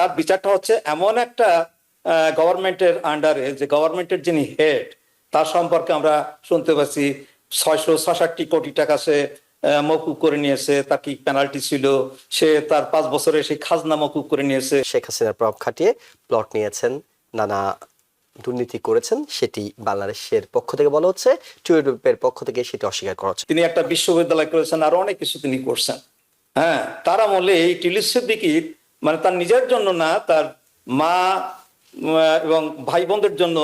তার বিচারটা হচ্ছে এমন একটা গভর্নমেন্টের আন্ডারে, যে গভর্নমেন্টের যিনি হেড, তার সম্পর্কে আমরা শুনতে পাচ্ছি 666 কোটি টাকা সে মকুব করে নিয়েছে। তার কি পেনাল্টি ছিল? সে তার 5 বছরে সেই খাজনা মকুব করে নিয়েছে। শেখ হাসিনার প্রভাব খাটিয়ে প্লট নিয়েছেন, নানা দুর্নীতি করেছেন, সেটি বাংলাদেশের পক্ষ থেকে বলা হচ্ছে, টিউলিপের পক্ষ থেকে সেটি অস্বীকার করা হচ্ছে। তিনি একটা বিশ্ববিদ্যালয় করেছেন, আরো অনেক কিছু তিনি করছেন। হ্যাঁ, তার আমলে এই টিউলিপ সিদ্দিকীর মানে তার নিজের জন্য না, তার মা এবং ভাই বোনদের জন্য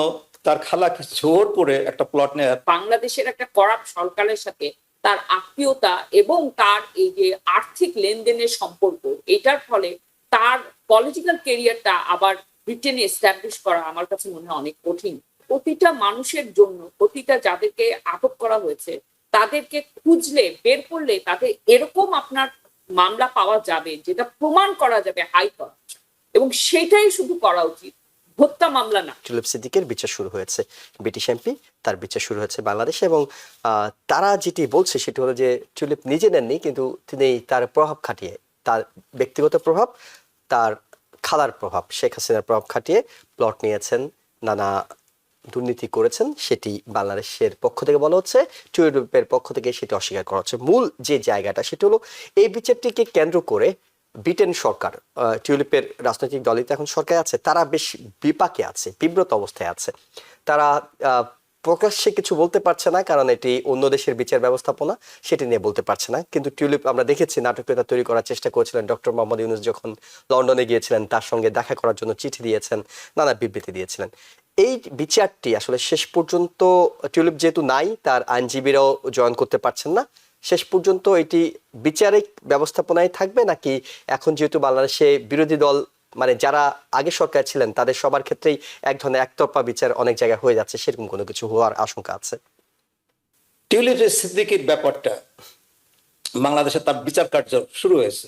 তার খালাকে জোর করে একটা প্লট নেয়। বাংলাদেশের একটা করাপ্ট সরকারের সাথে তার আত্মীয়তা এবং তার এই যে আর্থিক লেনদেনের সম্পর্ক, এটার ফলে তার পলিটিক্যাল কেরিয়ারটা আবার ব্রিটেনে এস্টাবলিশ করা আমার কাছে মনে হয় অনেক কঠিন। প্রতিটা মানুষের জন্য, প্রতিটা যাদেরকে আটক করা হয়েছে তাদেরকে খুঁজলে বের করলে তাদের এরকম আপনার মামলা পাওয়া যাবে যেটা প্রমাণ করা যাবে হাই করাপশন, এবং সেটাই শুধু করা উচিত, হত্যা মামলা না। টিউলিপ সিদ্দিকের বিচার শুরু হয়েছে, ব্রিটিশ এমপি, তার বিচার শুরু হয়েছে বাংলাদেশে। এবং তারা যেটি বলছে সেটি হলো যে টিউলিপ নিজে নেননি, কিন্তু তিনি তার প্রভাব খাটিয়ে, তার ব্যক্তিগত প্রভাব, তার খালার প্রভাব, শেখ হাসিনার প্রভাব খাটিয়ে প্লট নিয়েছেন, নানা দুর্নীতি করেছেন, সেটি বাংলাদেশের পক্ষ থেকে বলা হচ্ছে, টিউলিপের পক্ষ থেকে সেটি অস্বীকার করা হচ্ছে। মূল যে জায়গাটা সেটা হলো এই বিচারটিকে কেন্দ্র করে ব্রিটেন সরকার, টিউলিপের রাজনৈতিক দলই তো এখন সরকার আছে, তারা বেশ বিপাকে আছে, বিব্রত অবস্থায় আছে। তারা প্রকাশ্যে কিছু বলতে পারছে না, কারণ এটি অন্য দেশের বিচার ব্যবস্থাপনা, সেটি নিয়ে বলতে পারছে না। কিন্তু টিউলিপ আমরা দেখেছি নাটকীয়তা তৈরি করার চেষ্টা করেছিলেন। ডক্টর মোহাম্মদ ইউনূস যখন লন্ডনে গিয়েছিলেন, তার সঙ্গে দেখা করার জন্য চিঠি দিয়েছেন, নানা বিবৃতি দিয়েছিলেন। এই বিচারটি আসলে শেষ পর্যন্ত টিউলিপ যেহেতু নাই, তার আইনজীবীরাও জয়েন করতে পারছেন না, শেষ পর্যন্ত এটি বিচারিক ব্যবস্থাপনায় থাকবে, নাকি এখন যেহেতু বাংলাদেশে বিরোধী দল মানে যারা আগে সরকার ছিলেন তাদের সবার ক্ষেত্রেই এক ধরনের একতরফা বিচার অনেক জায়গায় হয়ে যাচ্ছে, সেরকম কোনো কিছু হওয়ার আশঙ্কা আছে? টিউলিপ সিদ্দিকীর ব্যাপারটা বাংলাদেশে তার বিচার কার্য শুরু হয়েছে।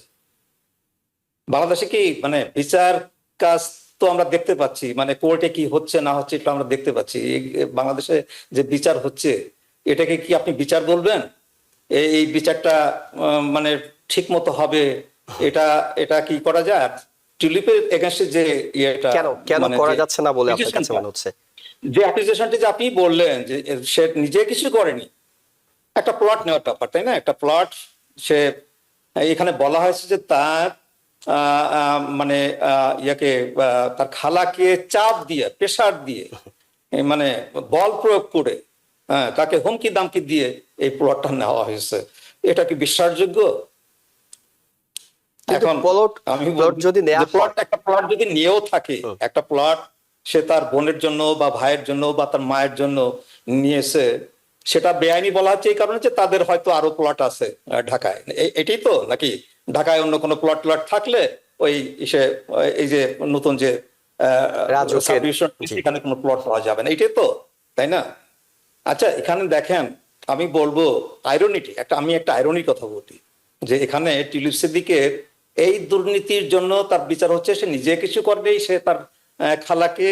বাংলাদেশে কি মানে বিচার কাজ তো আমরা দেখতে পাচ্ছি, মানে কোর্টে কি হচ্ছে না হচ্ছে এটা আমরা দেখতে পাচ্ছি। বাংলাদেশে যে বিচার হচ্ছে, এটাকে কি আপনি বিচার বলবেন? এই বিচারটা মানে ঠিক মতো হবে, এটা এটা কি করা যায়? টিউলিপের এগেইনস্টে যে ইয়েটা কেন করা যাচ্ছে না বলে আপনার কাছে মনে হচ্ছে? যে অ্যাকুজেশনটি যে আপনি বললেন যে সে নিজে কিছু করেনি, একটা প্লট নেওয়ার ব্যাপার, তাই না? একটা প্লট সে, এখানে বলা হয়েছে যে তার মানে ইয়াকে তার খালাকে চাপ দিয়ে, প্রেসার দিয়ে, মানে বল প্রয়োগ করে, তাকে হুমকি দামকি দিয়ে এই প্লটটা নেওয়া হয়েছে। এটা কি বিশ্বাসযোগ্য? এখন আমি যদি একটা প্লট যদি নিয়েও থাকে, একটা প্লট সে তার বোনের জন্য বা ভাইয়ের জন্য বা তার মায়ের জন্য নিয়েছে, সেটা বেআইনি বলা হচ্ছে এই কারণে যে তাদের হয়তো আরো প্লট আছে ঢাকায়। এটাই তো, নাকি ঢাকায় অন্য কোনো প্লট থাকলে ওই এই যে নতুন যে এখানে কোনো প্লট পাওয়া যাবে না, এটাই তো, তাই না? আচ্ছা, এখানে দেখেন, আমি বলবো আইরনিটি, আমি একটা আইরনির কথা বলি, যে এখানে টিউলিপ সিদ্দিকের এই দুর্নীতির জন্য তার বিচার হচ্ছে, সে নিজে কিছু করবেই, সে তার খালাকে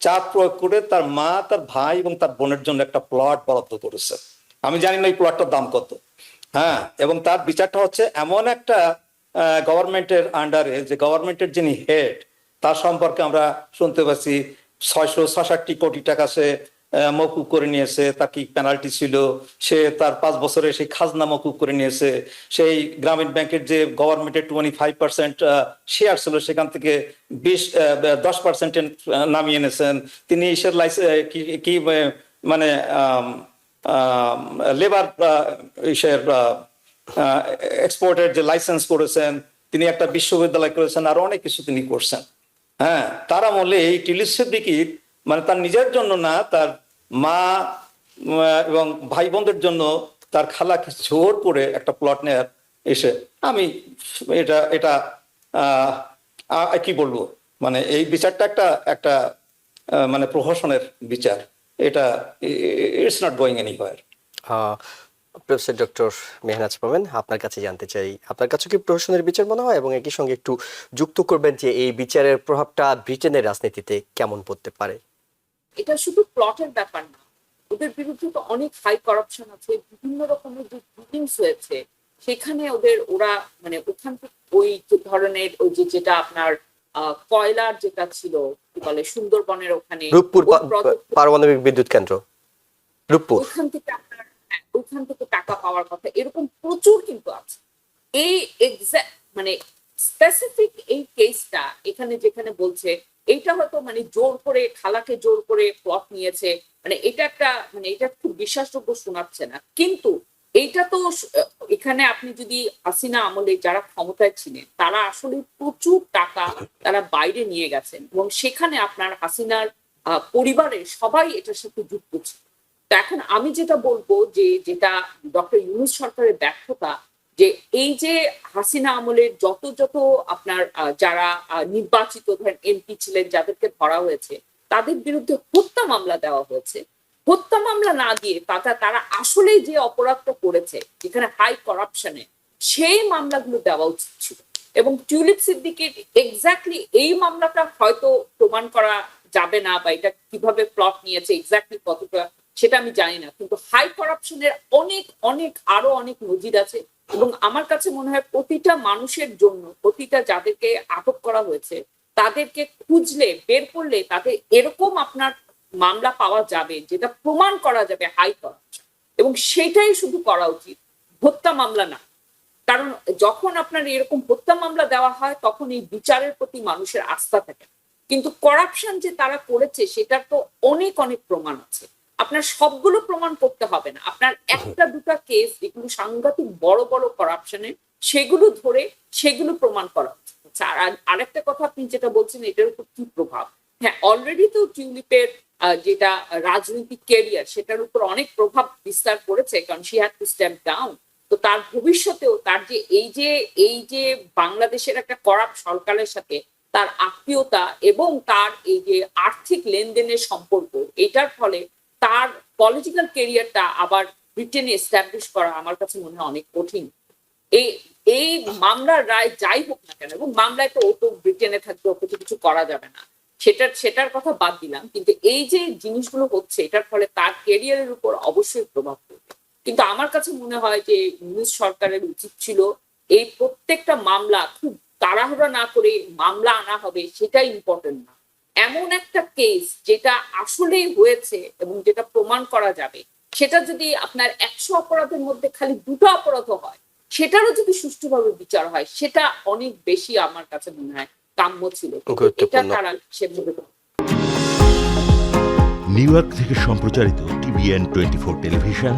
চাপ প্রয়োগ করে তার মা, তার ভাই এবং তার বোনের জন্য একটা প্লট বরাদ্দ করেছে। আমি জানি না এই প্লটটার দাম কত। হ্যাঁ, এবং তার বিচারটা হচ্ছে এমন একটা গভর্নমেন্টের আন্ডারে, যে গভর্নমেন্টের যিনি হেড, তার সম্পর্কে আমরা শুনতে পাচ্ছি 666 কোটি টাকা সে মকুব করে নিয়েছে। তার কি পেনাল্টি ছিল? সে তার 5 বছরে সেই খাজনা মকুব করে নিয়েছে। সেই গ্রামীণ ব্যাংকের যে গভর্নমেন্টের 25% শেয়ার ছিল, সেখান থেকে 10% নামিয়ে এনেছেন তিনি। কি মানে লেবার এক্সপোর্টের যে লাইসেন্স করেছেন তিনি, একটা বিশ্ববিদ্যালয় করেছেন, আরো অনেক কিছু তিনি করছেন। হ্যাঁ, তার আমলে এই টিউলিপ সিদ্দিকীর মানে তার নিজের জন্য না, তার মা এবং ভাই বোনদের জন্য তার খালাকে জোর করে একটা প্লট নেয়ার এসে, আমি এটা এটা কি বলবো, মানে এই বিচারটা একটা মানে প্রহসনের বিচার। এটা it's not going anywhere. Professor doctor Mehnaz Momen, আপনার কাছে জানতে চাই, আপনার কাছে কি প্রহসনের বিচার মনে হয়? এবং একই সঙ্গে একটু যুক্ত করবেন যে এই বিচারের প্রভাবটা ব্রিটেনের রাজনীতিতে কেমন পড়তে পারে? এটা শুধু প্লটের ব্যাপার না, ওদের বিরুদ্ধে তো অনেক হাই করাপশন আছে, বিভিন্ন রকমের যে ডিলিংস হয়েছে সেখানে ওরা মানে ওখান থেকে ওই ধরনের ওই যেটা আপনার কয়লার যেটা ছিল কি বলে সুন্দরবনের ওখানে রূপপুর ওই project পারমাণবিক বিদ্যুৎ কেন্দ্র, রূপপুর। ওইখান থেকে টাকা পাওয়ার কথা, এরকম প্রচুর কিন্তু আছে। এই এক্সাক্ট মানে স্পেসিফিক এই কেসটা এখানে যেখানে বলছে এইটা হয়তো মানে জোর করে খালাকে জোর করে প্লট নিয়েছে, মানে এটা একটা মানে এটা খুব বিশ্বাসযোগ্য শোনাচ্ছে না। কিন্তু এইটা তো এখানে আপনি যদি হাসিনা আমলে যারা ক্ষমতায় ছিলেন তারা আসলে প্রচুর টাকা তারা বাইরে নিয়ে গেছেন এবং সেখানে আপনার হাসিনার পরিবারের সবাই এটার সাথে যুক্ত ছিল। তো এখন আমি যেটা বলবো যে যেটা ডক্টর ইউনূস সরকারের ব্যর্থতা, যে এই যে হাসিনা আমলের যত আপনার যারা নির্বাচিত ধরেন এমপি ছিলেন যাদেরকে ধরা হয়েছে তাদের বিরুদ্ধে হত্যা মামলা দেওয়া হয়েছে। হত্যা মামলা না দিয়ে তারা আসলে যে অপরাধটা করেছে যেখানে হাই করাপশনে, সেই মামলাগুলো দেওয়া উচিত ছিল। এবং টিউলিপ সিদ্দিকীর এক্স্যাক্টলি এই মামলাটা হয়তো প্রমাণ করা যাবে না বা এটা কিভাবে প্লট নিয়েছে এক্স্যাক্টলি কতটা সেটা আমি জানি না, কিন্তু হাই করাপশনের অনেক অনেক আরো অনেক নজির আছে। এবং আমার কাছে মনে হয় প্রতিটা মানুষের জন্য, প্রতিটা যাদেরকে আটক করা হয়েছে তাদেরকে খুঁজলে বের করলে তাদের এরকম আপনার মামলা পাওয়া যাবে যেটা প্রমাণ করা যাবে হাই করাপশন, এবং সেটাই শুধু করা উচিত, হত্যা মামলা না। কারণ যখন আপনার এরকম হত্যা মামলা দেওয়া হয় তখন এই বিচারের প্রতি মানুষের আস্থা থাকে, কিন্তু করাপশন যে তারা করেছে সেটার তো অনেক অনেক প্রমাণ আছে। আপনার সবগুলো প্রমাণ করতে হবে না, আপনার একটা দুটা কেস যেগুলো সাংঘাতিক বড় বড় করাপশনের সেগুলো ধরে সেগুলো প্রমাণ করা উচিত। আর আরেকটা কথা আপনি যেটা বলছেন এটার উপর কি প্রভাব, হ্যাঁ অলরেডি তো টিউলিপের যেটা রাজনৈতিক ক্যারিয়ার সেটার উপর অনেক প্রভাব বিস্তার করেছে, কারণ she had to step down. তো তার ভবিষ্যতেও তার যে এই যে বাংলাদেশের একটা করাপ্ট সরকারের সাথে তার আত্মীয়তা এবং তার এই যে আর্থিক লেনদেনের সম্পর্ক, এটার ফলে তার পলিটিক্যাল ক্যারিয়ারটা আবার ব্রিটেনে এস্টাবলিশ করা আমার কাছে মনে হয় অনেক কঠিন। এই মামলার রায় যাই হোক না কেন, এবং মামলায় তো ও তো ব্রিটেনে থাকবে, ওকে তো কিছু করা যাবে না, সেটার কথা বাদ দিলাম, কিন্তু এই যে জিনিসগুলো হচ্ছে এটার ফলে তার ক্যারিয়ারের উপর অবশ্যই প্রভাব পড়বে। কিন্তু আমার কাছে মনে হয় যে ইউনূস সরকারের উচিত ছিল এই প্রত্যেকটা মামলা খুব তাড়াহুড়া না করে মামলা আনা হবে সেটা ইম্পর্টেন্ট না, এমন একটা কেস যেটা আসলেই হয়েছে এবং যেটা প্রমাণ করা যাবে, সেটা যদি আপনার 100 অপরাধের মধ্যে খালি 2টো অপরাধ হয় সেটারও যদি সুষ্ঠুভাবে বিচার হয় সেটা অনেক বেশি আমার কাছে মনে হয় কাম্য ছিল। এটা তারা সেভাবে নিউ ইয়র্ক থেকে সম্প্রচারিত TVN 24 টেলিভিশন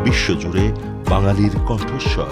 বিশ্বজুড়ে বাঙালির কণ্ঠস্বর।